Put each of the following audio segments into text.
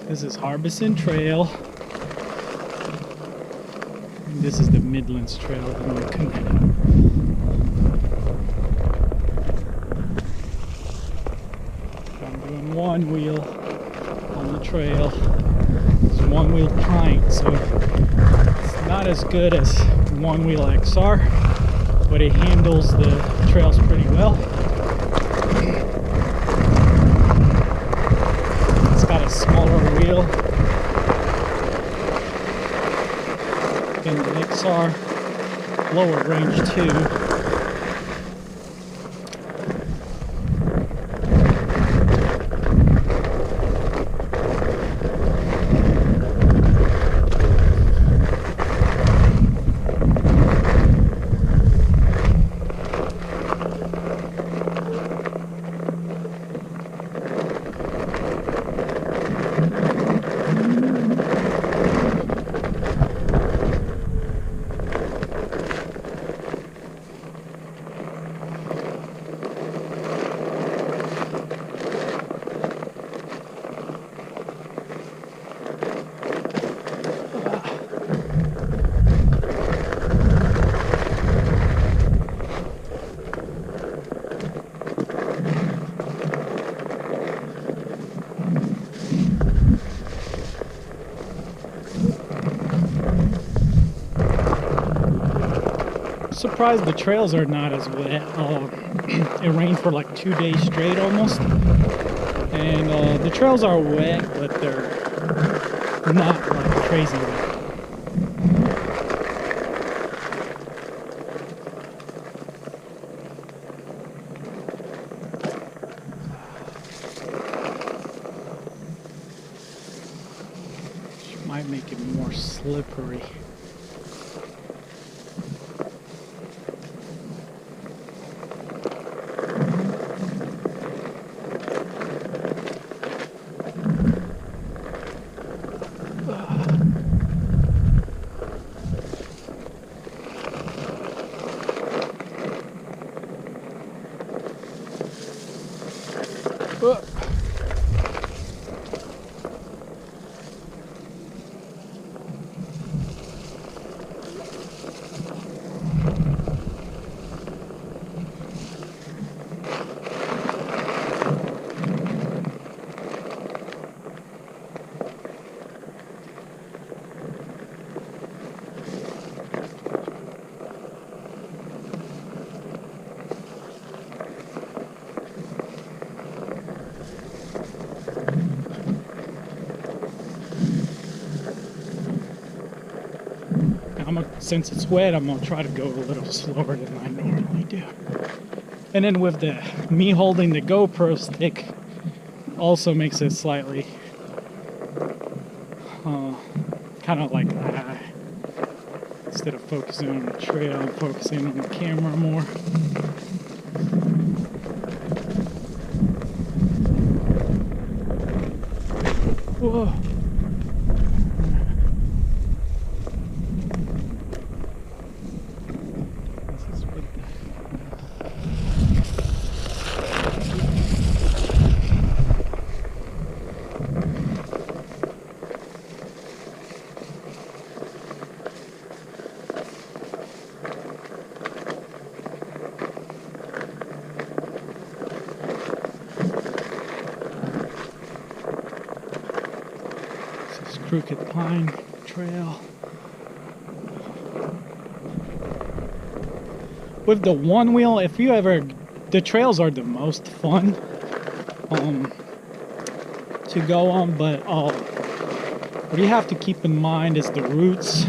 This is Harbison Trail. And this is the Midlands Trail in the Connecticut. I'm doing one wheel on the trail. It's one wheel pint, so it's not as good as one wheel XR, but it handles the trails pretty well. It's got a smaller wheel than the XR, lower range too. Surprised the trails are not as wet. It rained for like 2 days straight almost, and the trails are wet, but they're not like crazy wet. Which might make it more slippery. Since it's wet, I'm gonna try to go a little slower than I normally do. And then with me holding the GoPro stick, also makes it slightly kind of like instead of focusing on the trail, I'm focusing on the camera more. Whoa. Crooked Pine Trail. With the one wheel, if you ever, the trails are the most fun to go on, but what you have to keep in mind is the roots.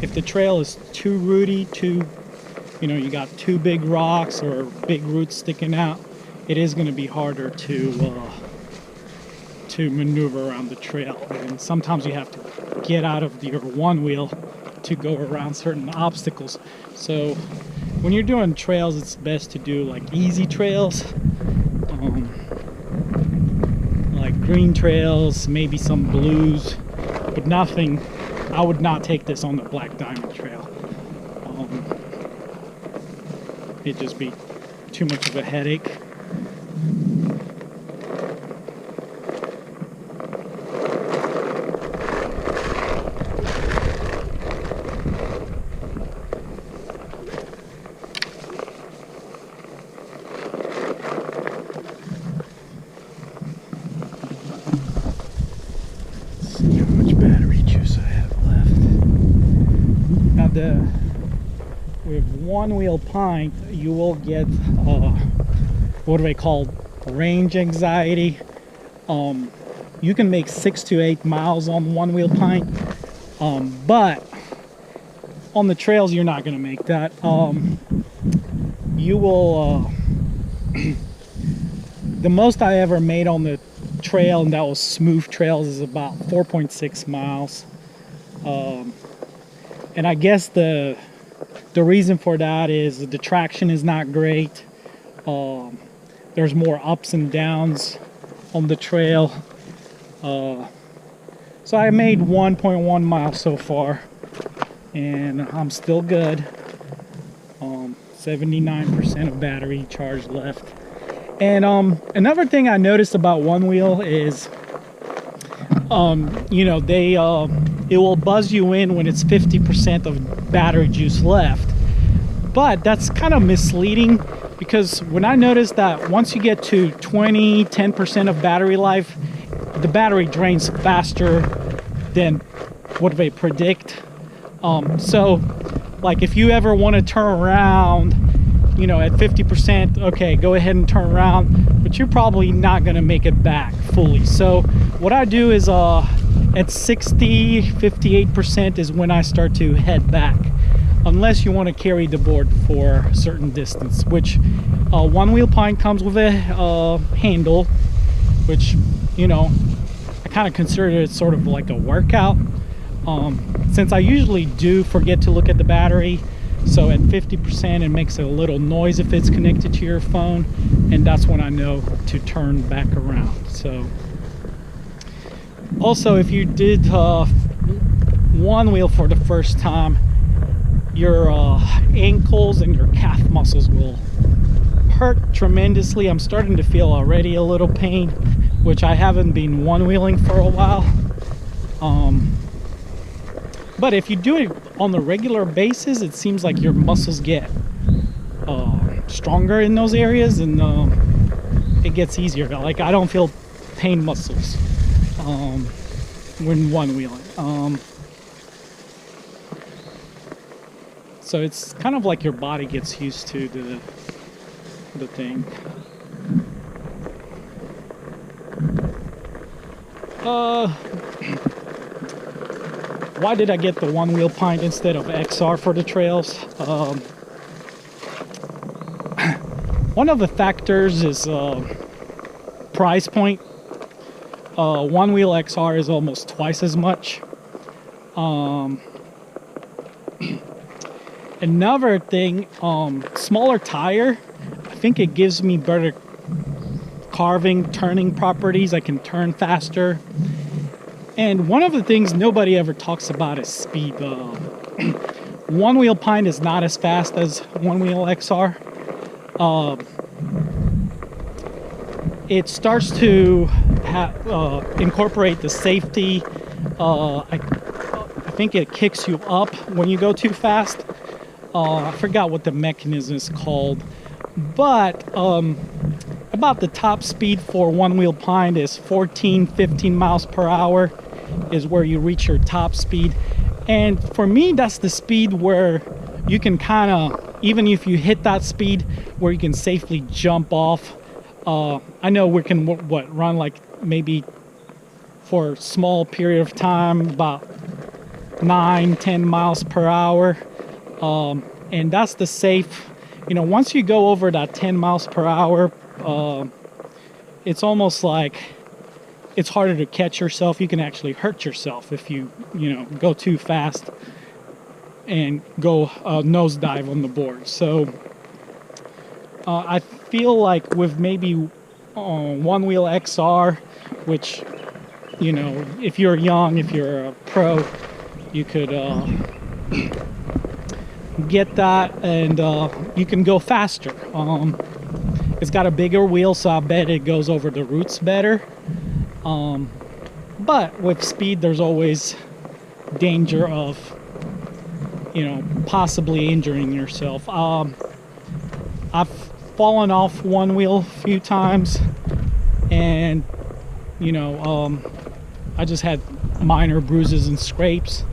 If the trail is too rooty, you got too big rocks or big roots sticking out, it is going to be harder to maneuver around the trail, and sometimes you have to get out of your one wheel to go around certain obstacles. So when you're doing trails, it's best to do like easy trails, like green trails, maybe some blues, but nothing. I would not take this on the Black Diamond Trail. It'd just be too much of a headache. with one wheel pint, you will get what do they call range anxiety. You can make 6 to 8 miles on one wheel pint, but on the trails you're not going to make that. You will the most I ever made on the trail, and that was smooth trails, is about 4.6 miles. And I guess the reason for that is the traction is not great. There's more ups and downs on the trail. So I made 1.1 miles so far, and I'm still good. 79% of battery charge left. And another thing I noticed about one wheel is, you know, it will buzz you in when it's 50% of battery juice left. But that's kind of misleading, because when I noticed that once you get to 10% of battery life, the battery drains faster than what they predict. So like if you ever want to turn around, you know, at 50%, okay, go ahead and turn around, but you're probably not going to make it back fully. So what I do is at 60, 58% is when I start to head back, unless you want to carry the board for a certain distance, which one wheel pint comes with a handle, which, you know, I kind of consider it sort of like a workout, since I usually do forget to look at the battery. So at 50% it makes a little noise if it's connected to your phone, and that's when I know to turn back around. So also, if you did one wheel for the first time, your ankles and your calf muscles will hurt tremendously. I'm starting to feel already a little pain, which I haven't been one wheeling for a while. But if you do it on a regular basis, it seems like your muscles get stronger in those areas, and it gets easier. Like, I don't feel pain muscles when one wheeling. So it's kind of like your body gets used to the thing. Why did I get the one wheel pint instead of XR for the trails? One of the factors is price point. One wheel XR is almost twice as much. Another thing, smaller tire, I think it gives me better carving, turning properties. I can turn faster. And one of the things nobody ever talks about is speed. One wheel pint is not as fast as one wheel XR. It starts to incorporate the safety. I think it kicks you up when you go too fast. I forgot what the mechanism is called, but about the top speed for one wheel pint is 14-15 miles per hour is where you reach your top speed. And for me, that's the speed where you can kind of, even if you hit that speed, where you can safely jump off. I know we can run like maybe for a small period of time about 9-10 miles per hour, and that's the safe. You know, once you go over that 10 miles per hour, it's almost like it's harder to catch yourself. You can actually hurt yourself if you go too fast and go nosedive on the board. So I feel like with maybe one wheel XR, which, you know, if you're young, if you're a pro, you could get that, and you can go faster. It's got a bigger wheel, so I bet it goes over the roots better. But with speed, there's always danger of, you know, possibly injuring yourself. I've fallen off one wheel a few times, and, you know, I just had minor bruises and scrapes.